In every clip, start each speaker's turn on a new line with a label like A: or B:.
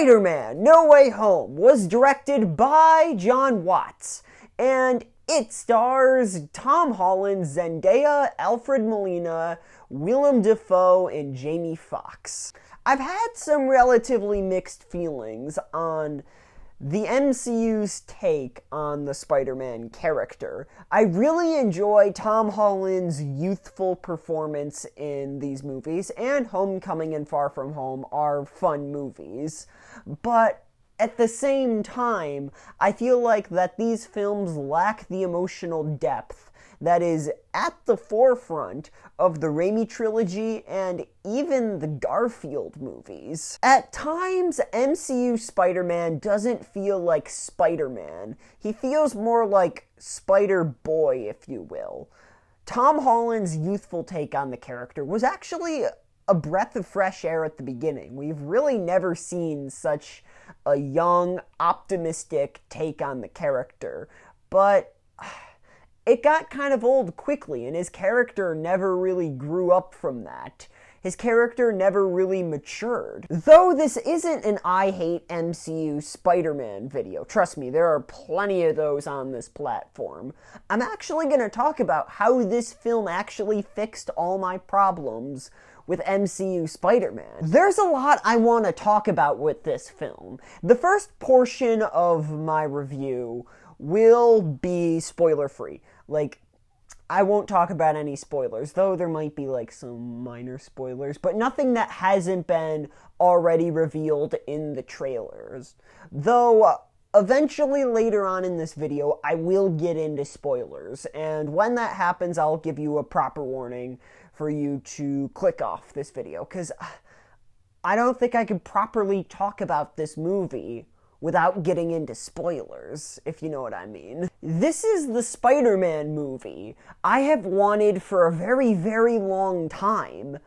A: Spider-Man: No Way Home was directed by John Watts, and it stars Tom Holland, Zendaya, Alfred Molina, Willem Dafoe, and Jamie Foxx. I've had some relatively mixed feelings on the MCU's take on the Spider-Man character. I really enjoy Tom Holland's youthful performance in these movies, and Homecoming and Far From Home are fun movies. But at the same time, I feel like that these films lack the emotional depth that is at the forefront of the Raimi trilogy and even the Garfield movies. At times, MCU Spider-Man doesn't feel like Spider-Man. He feels more like Spider-Boy, if you will. Tom Holland's youthful take on the character was actually a breath of fresh air at the beginning. We've really never seen such a young, optimistic take on the character, but it got kind of old quickly, and his character never really grew up from that. His character never really matured. Though this isn't an I Hate MCU Spider-Man video. Trust me, there are plenty of those on this platform. I'm actually going to talk about how this film actually fixed all my problems with MCU Spider-Man. There's a lot I want to talk about with this film. The first portion of my review will be spoiler-free. I won't talk about any spoilers, though there might be some minor spoilers, but nothing that hasn't been already revealed in the trailers. Though, eventually later on in this video, I will get into spoilers, and when that happens, I'll give you a proper warning for you to click off this video, because I don't think I could properly talk about this movie without getting into spoilers, if you know what I mean. This is the Spider-Man movie I have wanted for a very, very long time.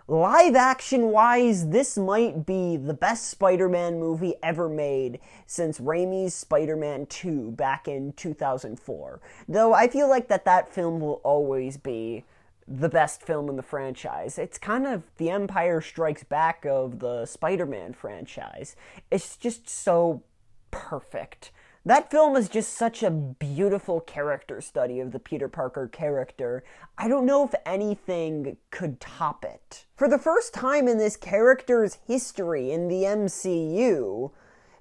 A: Live action-wise, this might be the best Spider-Man movie ever made since Raimi's Spider-Man 2 back in 2004. Though I feel like that film will always be the best film in the franchise. It's kind of the Empire Strikes Back of the Spider-Man franchise. It's just so perfect. That film is just such a beautiful character study of the Peter Parker character. I don't know if anything could top it. For the first time in this character's history in the MCU,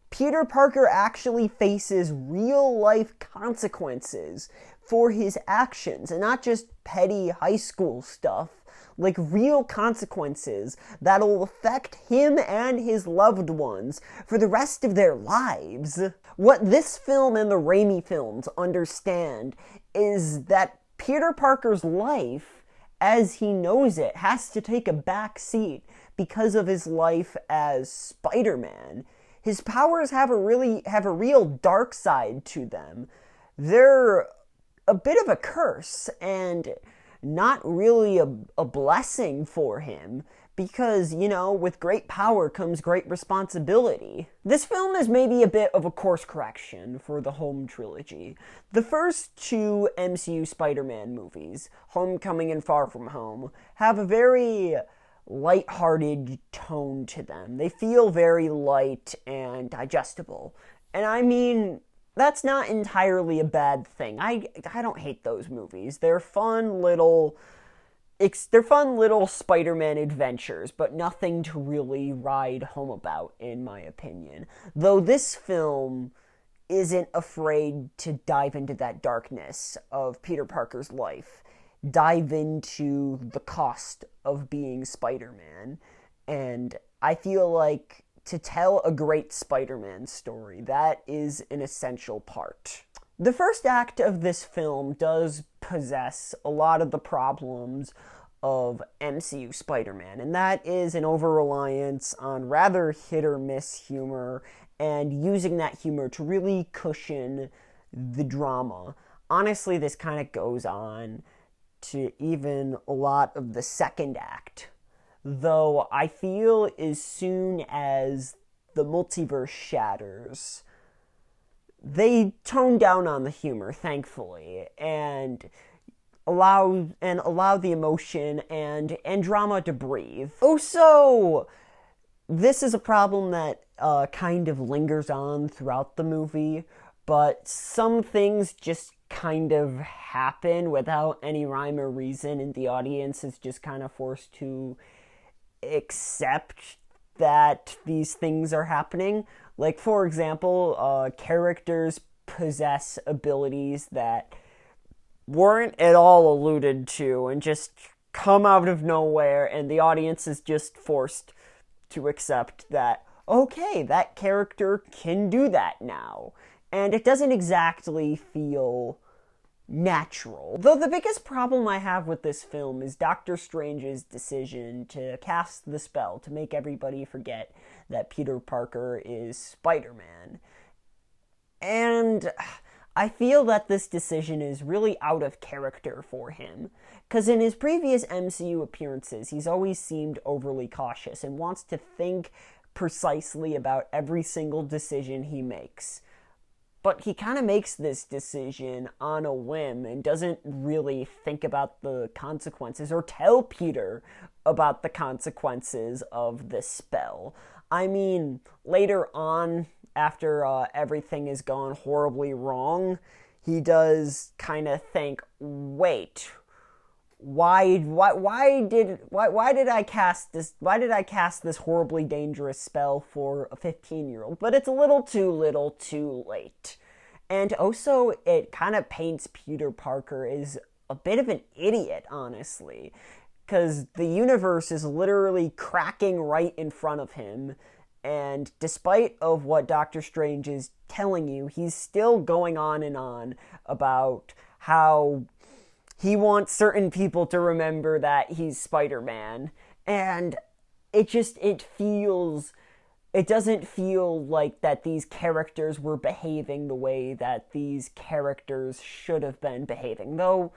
A: Peter Parker actually faces real-life consequences for his actions, and not just petty high school stuff, real consequences that'll affect him and his loved ones for the rest of their lives. What this film and the Raimi films understand is that Peter Parker's life, as he knows it, has to take a back seat because of his life as Spider-Man. His powers have a real dark side to them. They're a bit of a curse, and not really a blessing for him, because, with great power comes great responsibility. This film is maybe a bit of a course correction for the Home trilogy. The first two MCU Spider-Man movies, Homecoming and Far From Home, have a very light-hearted tone to them. They feel very light and digestible. And I mean, that's not entirely a bad thing. I don't hate those movies. They're fun little Spider-Man adventures, but nothing to really ride home about, in my opinion. Though this film isn't afraid to dive into that darkness of Peter Parker's life, dive into the cost of being Spider-Man, and I feel like to tell a great Spider-Man story, that is an essential part. The first act of this film does possess a lot of the problems of MCU Spider-Man, and that is an over-reliance on rather hit-or-miss humor, and using that humor to really cushion the drama. Honestly, this kind of goes on to even a lot of the second act. Though I feel as soon as the multiverse shatters, they tone down on the humor, thankfully, and allow the emotion and drama to breathe. Also, this is a problem that kind of lingers on throughout the movie, but some things just kind of happen without any rhyme or reason, and the audience is just kind of forced to accept that these things are happening. Like, for example, characters possess abilities that weren't at all alluded to and just come out of nowhere, and the audience is just forced to accept that, okay, that character can do that now. And it doesn't exactly feel natural. Though the biggest problem I have with this film is Doctor Strange's decision to cast the spell to make everybody forget that Peter Parker is Spider-Man. And I feel that this decision is really out of character for him, because in his previous MCU appearances, he's always seemed overly cautious and wants to think precisely about every single decision he makes. But he kind of makes this decision on a whim and doesn't really think about the consequences or tell Peter about the consequences of this spell. I mean, later on, after everything has gone horribly wrong, he does kind of think, wait, why did I cast this horribly dangerous spell for a 15-year-old? But it's a little too late. And also, it kind of paints Peter Parker as a bit of an idiot, honestly, because the universe is literally cracking right in front of him, and despite of what Doctor Strange is telling you, he's still going on and on about how he wants certain people to remember that he's Spider-Man, and it doesn't feel like that these characters were behaving the way that these characters should have been behaving, though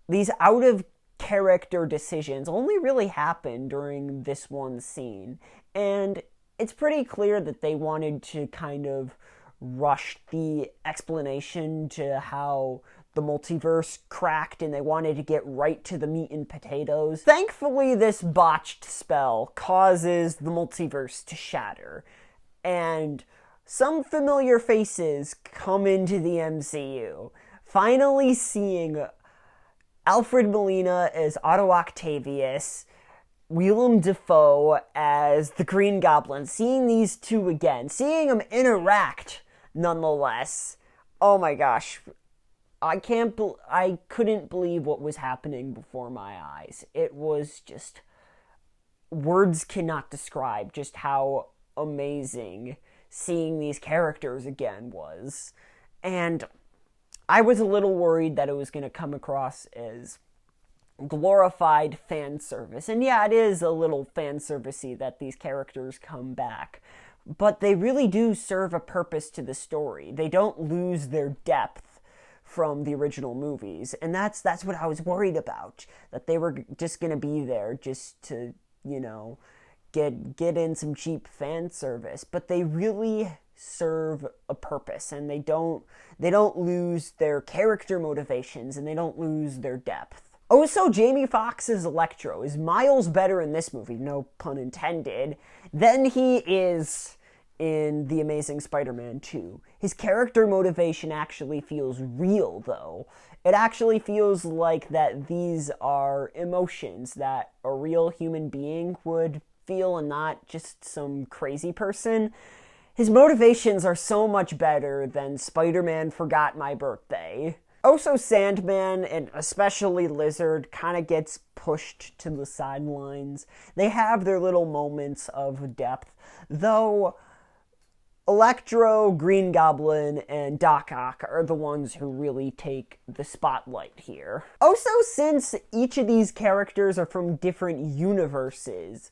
A: these out-of-character decisions only really happen during this one scene, and it's pretty clear that they wanted to kind of rush the explanation to how the multiverse cracked, and they wanted to get right to the meat and potatoes. Thankfully, this botched spell causes the multiverse to shatter, and some familiar faces come into the MCU. Finally seeing Alfred Molina as Otto Octavius, Willem Dafoe as the Green Goblin, seeing these two again, seeing them interact nonetheless. Oh my gosh. I couldn't believe what was happening before my eyes. It was just, words cannot describe just how amazing seeing these characters again was. And I was a little worried that it was going to come across as glorified fan service. And yeah, it is a little fan servicey that these characters come back. But they really do serve a purpose to the story. They don't lose their depth from the original movies. And that's what I was worried about. That they were just going to be there just to, get in some cheap fan service. But they really serve a purpose, and they don't lose their character motivations, and they don't lose their depth. Also, Jamie Foxx's Electro is miles better in this movie, no pun intended, than he is in The Amazing Spider-Man 2. His character motivation actually feels real, though. It actually feels like that these are emotions that a real human being would feel and not just some crazy person. His motivations are so much better than Spider-Man Forgot My Birthday. Also, Sandman, and especially Lizard, kind of gets pushed to the sidelines. They have their little moments of depth, though Electro, Green Goblin, and Doc Ock are the ones who really take the spotlight here. Also, since each of these characters are from different universes,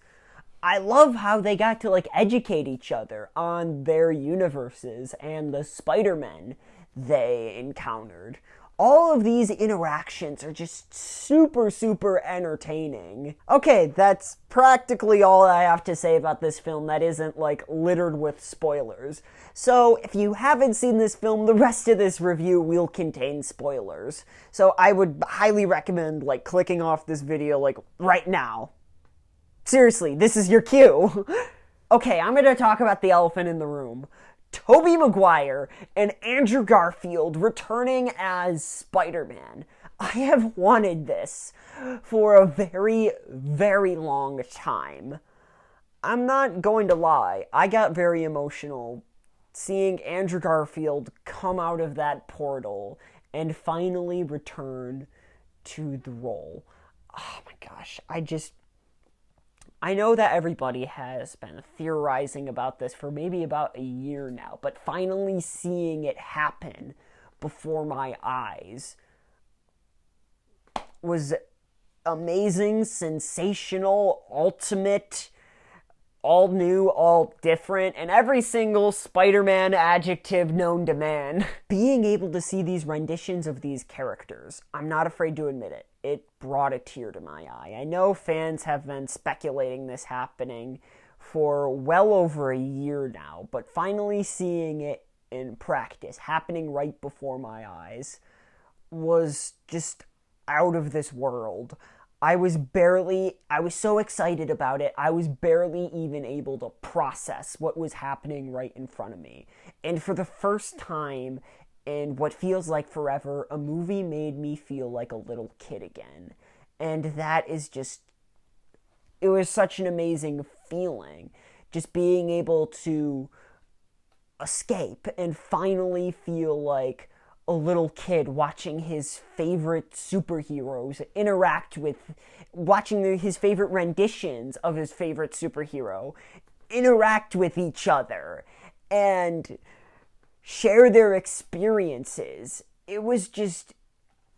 A: I love how they got to, educate each other on their universes and the Spider-Men they encountered. All of these interactions are just super, super entertaining. Okay, that's practically all I have to say about this film that isn't, littered with spoilers. So, if you haven't seen this film, the rest of this review will contain spoilers. So, I would highly recommend, clicking off this video, right now. Seriously, this is your cue. Okay, I'm going to talk about the elephant in the room. Tobey Maguire and Andrew Garfield returning as Spider-Man. I have wanted this for a very, very long time. I'm not going to lie, I got very emotional seeing Andrew Garfield come out of that portal and finally return to the role. Oh my gosh, I know that everybody has been theorizing about this for maybe about a year now, but finally seeing it happen before my eyes was amazing, sensational, ultimate, all new, all different, and every single Spider-Man adjective known to man. Being able to see these renditions of these characters, I'm not afraid to admit it, it brought a tear to my eye. I know fans have been speculating this happening for well over a year now, but finally seeing it in practice, happening right before my eyes, was just out of this world. I was so excited about it, I was barely even able to process what was happening right in front of me. And for the first time in what feels like forever, a movie made me feel like a little kid again. And that is just, it was such an amazing feeling. Just being able to escape and finally feel like a little kid watching his favorite superheroes interact with, watching his favorite renditions of his favorite superhero interact with each other and share their experiences. It was just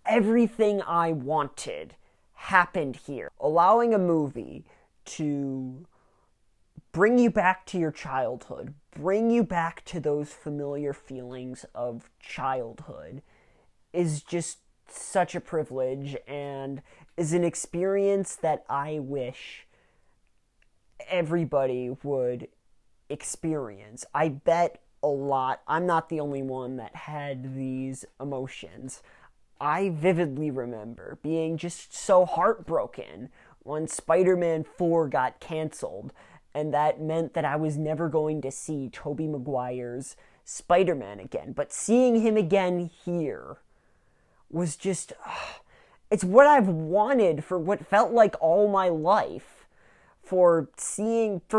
A: everything I wanted happened here. Allowing a movie to bring you back to your childhood, bring you back to those familiar feelings of childhood is just such a privilege and is an experience that I wish everybody would experience. I bet a lot, I'm not the only one that had these emotions. I vividly remember being just so heartbroken when Spider-Man 4 got canceled, and that meant that I was never going to see Tobey Maguire's Spider-Man again. But seeing him again here was just, it's what I've wanted for what felt like all my life. For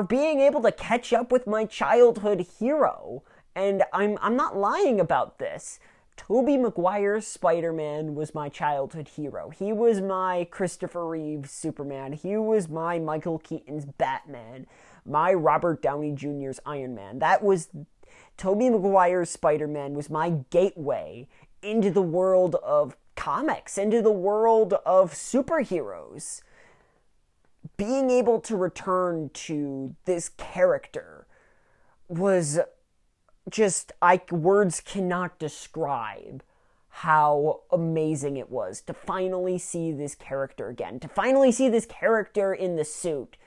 A: being able to catch up with my childhood hero. And I'm not lying about this. Tobey Maguire's Spider-Man was my childhood hero. He was my Christopher Reeve's Superman. He was my Michael Keaton's Batman. My Robert Downey Jr.'s Iron Man. Tobey Maguire's Spider-Man was my gateway into the world of comics, into the world of superheroes. Being able to return to this character was just, words cannot describe how amazing it was to finally see this character again, to finally see this character in the suit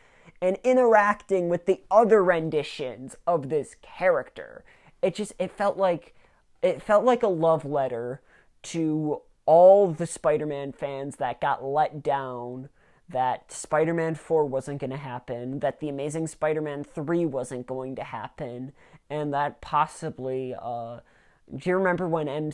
A: and interacting with the other renditions of this character. It felt like a love letter to all the Spider-Man fans that got let down, that Spider-Man 4 wasn't going to happen, that The Amazing Spider-Man 3 wasn't going to happen, and that possibly, do you remember when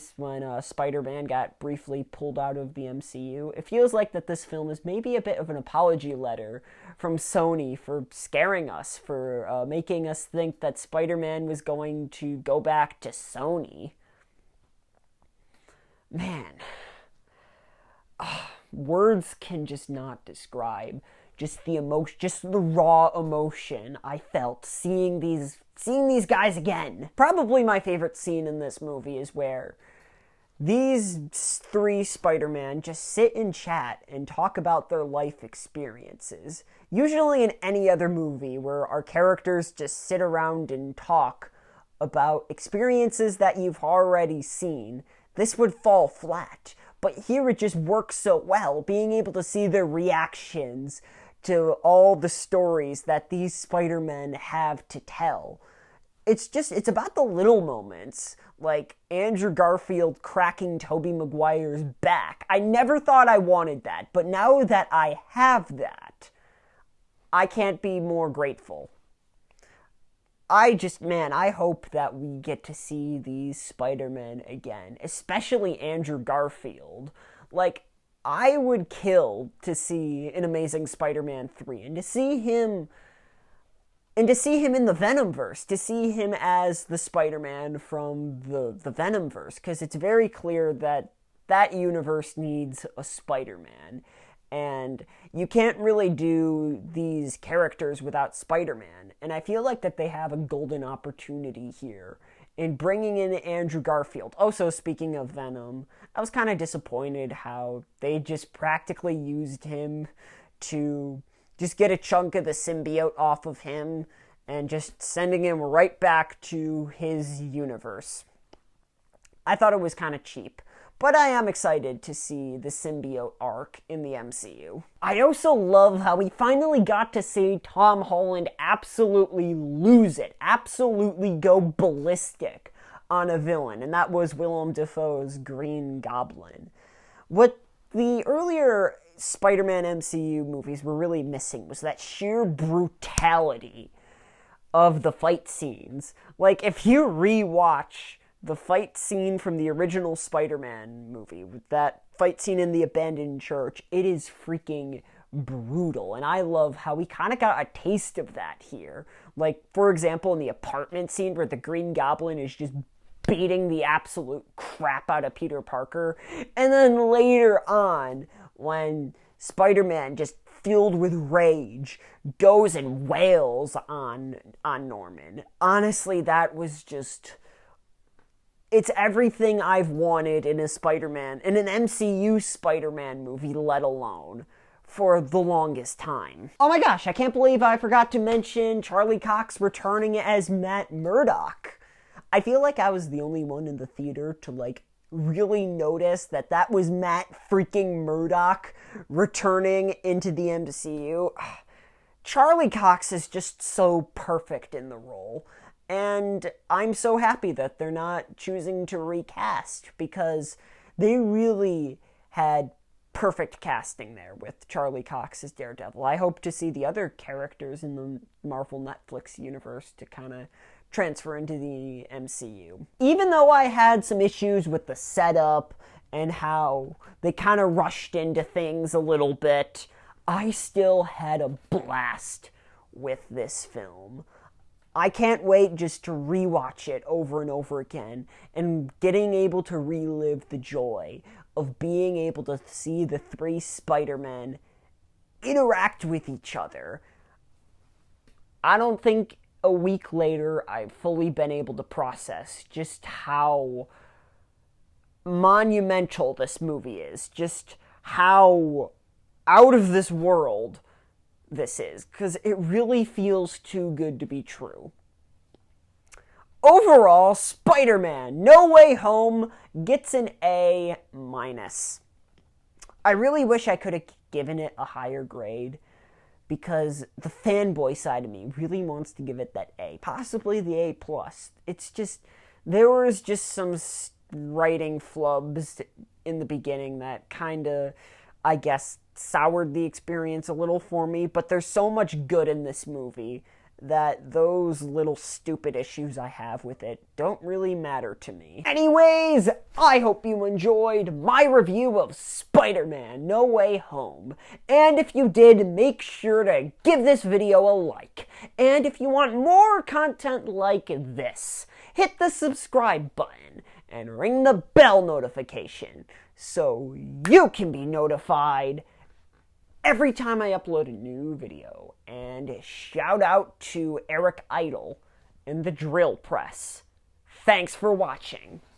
A: Spider-Man got briefly pulled out of the MCU? It feels like that this film is maybe a bit of an apology letter from Sony for scaring us, for making us think that Spider-Man was going to go back to Sony. Man. Words can just not describe just the emotion, just the raw emotion I felt seeing these guys again. Probably my favorite scene in this movie is where these three Spider-Man just sit and chat and talk about their life experiences. Usually in any other movie where our characters just sit around and talk about experiences that you've already seen, this would fall flat. But here it just works so well, being able to see their reactions to all the stories that these Spider-Men have to tell. It's about the little moments, like Andrew Garfield cracking Tobey Maguire's back. I never thought I wanted that, but now that I have that, I can't be more grateful. I hope that we get to see these Spider-Men again, especially Andrew Garfield. Like, I would kill to see an Amazing Spider-Man 3 and to see him in the Venomverse, to see him as the Spider-Man from the Venomverse, because it's very clear that that universe needs a Spider-Man. And you can't really do these characters without Spider-Man. And I feel like that they have a golden opportunity here in bringing in Andrew Garfield. Also, speaking of Venom, I was kind of disappointed how they just practically used him to just get a chunk of the symbiote off of him and just sending him right back to his universe. I thought it was kind of cheap. But I am excited to see the symbiote arc in the MCU. I also love how we finally got to see Tom Holland absolutely lose it, absolutely go ballistic on a villain, and that was Willem Dafoe's Green Goblin. What the earlier Spider-Man MCU movies were really missing was that sheer brutality of the fight scenes. Like, if you rewatch the fight scene from the original Spider-Man movie, with that fight scene in the abandoned church, it is freaking brutal. And I love how we kind of got a taste of that here. Like, for example, in the apartment scene where the Green Goblin is just beating the absolute crap out of Peter Parker. And then later on, when Spider-Man, just filled with rage, goes and wails on Norman. Honestly, that was just... it's everything I've wanted in a Spider-Man, in an MCU Spider-Man movie, let alone for the longest time. Oh my gosh, I can't believe I forgot to mention Charlie Cox returning as Matt Murdock. I feel like I was the only one in the theater to, like, really notice that that was Matt freaking Murdock returning into the MCU. Charlie Cox is just so perfect in the role. And I'm so happy that they're not choosing to recast, because they really had perfect casting there with Charlie Cox as Daredevil. I hope to see the other characters in the Marvel Netflix universe to kind of transfer into the MCU. Even though I had some issues with the setup and how they kind of rushed into things a little bit, I still had a blast with this film. I can't wait just to rewatch it over and over again and getting able to relive the joy of being able to see the three Spider-Men interact with each other. I don't think a week later I've fully been able to process just how monumental this movie is, just how out of this world this is, because it really feels too good to be true. Overall, Spider-Man No Way Home gets an A-. I really wish I could have given it a higher grade, because the fanboy side of me really wants to give it that A, possibly the A+. It's just, there was just some writing flubs in the beginning that kind of, I guess, soured the experience a little for me, but there's so much good in this movie that those little stupid issues I have with it don't really matter to me. Anyways, I hope you enjoyed my review of Spider-Man No Way Home. And if you did, make sure to give this video a like. And if you want more content like this, hit the subscribe button and ring the bell notification so you can be notified every time I upload a new video. And shout out to Eric Idle and the Drill Press. Thanks for watching.